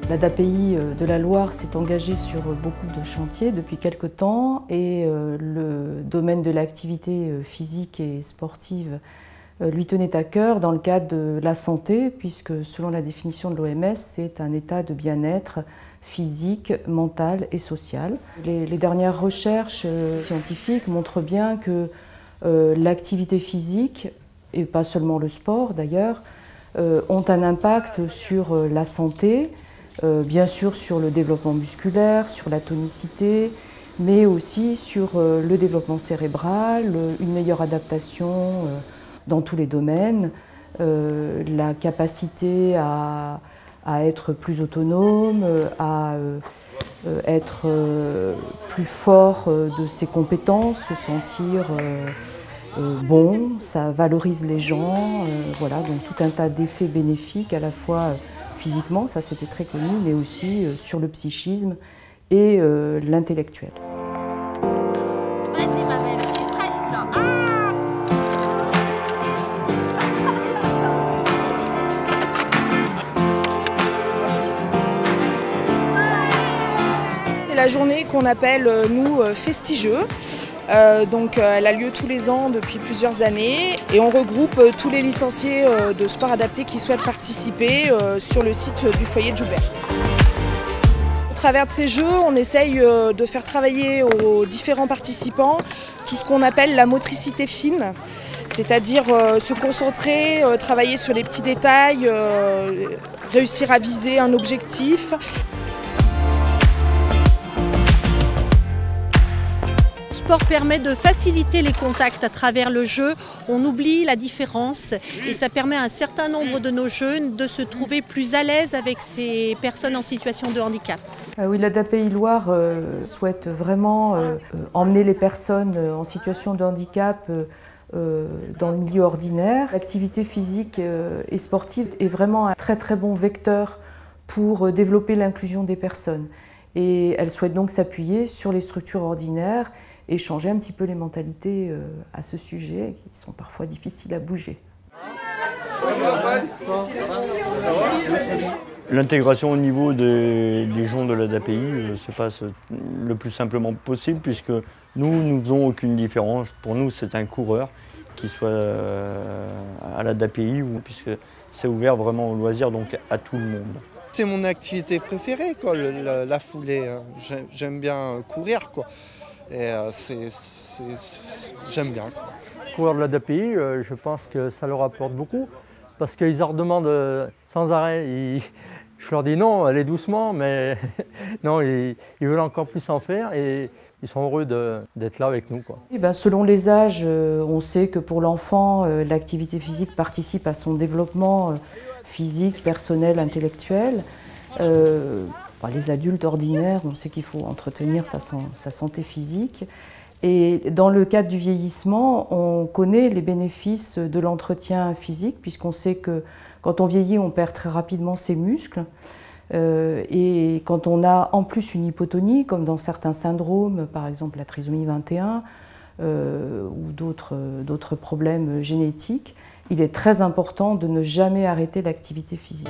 L'ADAPI de la Loire s'est engagée sur beaucoup de chantiers depuis quelque temps et le domaine de l'activité physique et sportive lui tenait à cœur dans le cadre de la santé, puisque selon la définition de l'OMS, c'est un état de bien-être physique, mental et social. Les dernières recherches scientifiques montrent bien que l'activité physique, et pas seulement le sport d'ailleurs, ont un impact sur la santé, bien sûr sur le développement musculaire, sur la tonicité, mais aussi sur le développement cérébral, une meilleure adaptation dans tous les domaines, la capacité à être plus autonome, à être plus fort de ses compétences, se sentir bon, ça valorise les gens, voilà, donc tout un tas d'effets bénéfiques à la fois physiquement, ça c'était très connu, mais aussi sur le psychisme et l'intellectuel. Vas-y ma belle, tu es presque là. C'est la journée qu'on appelle, nous, Festigeux. Donc elle a lieu tous les ans depuis plusieurs années et on regroupe tous les licenciés de sport adapté qui souhaitent participer sur le site du foyer de Joubert. Au travers de ces jeux, on essaye de faire travailler aux différents participants tout ce qu'on appelle la motricité fine, c'est-à-dire se concentrer, travailler sur les petits détails, réussir à viser un objectif. Le sport permet de faciliter les contacts à travers le jeu, on oublie la différence et ça permet à un certain nombre de nos jeunes de se trouver plus à l'aise avec ces personnes en situation de handicap. Oui, l'ADAPI Loire souhaite vraiment emmener les personnes en situation de handicap dans le milieu ordinaire. L'activité physique et sportive est vraiment un très très bon vecteur pour développer l'inclusion des personnes. Et elle souhaite donc s'appuyer sur les structures ordinaires et changer un petit peu les mentalités à ce sujet, qui sont parfois difficiles à bouger. L'intégration au niveau des gens de l'ADAPI se passe le plus simplement possible, puisque nous ne faisons aucune différence. Pour nous, c'est un coureur qui soit à l'ADAPI, puisque c'est ouvert vraiment au loisir, donc à tout le monde. C'est mon activité préférée, quoi, la foulée. J'aime bien courir, quoi. Et j'aime bien, quoi. Courir de l'ADAPI, je pense que ça leur apporte beaucoup, parce qu'ils en redemandent sans arrêt. Je leur dis non, allez doucement, mais non, ils veulent encore plus en faire et ils sont heureux d'être là avec nous, quoi. Et ben, selon les âges, on sait que pour l'enfant, l'activité physique participe à son développement physique, personnel, intellectuel. Les adultes ordinaires, on sait qu'il faut entretenir sa santé physique. Et dans le cadre du vieillissement, on connaît les bénéfices de l'entretien physique, puisqu'on sait que quand on vieillit, on perd très rapidement ses muscles. Et quand on a en plus une hypotonie, comme dans certains syndromes, par exemple la trisomie 21 ou d'autres problèmes génétiques, il est très important de ne jamais arrêter l'activité physique.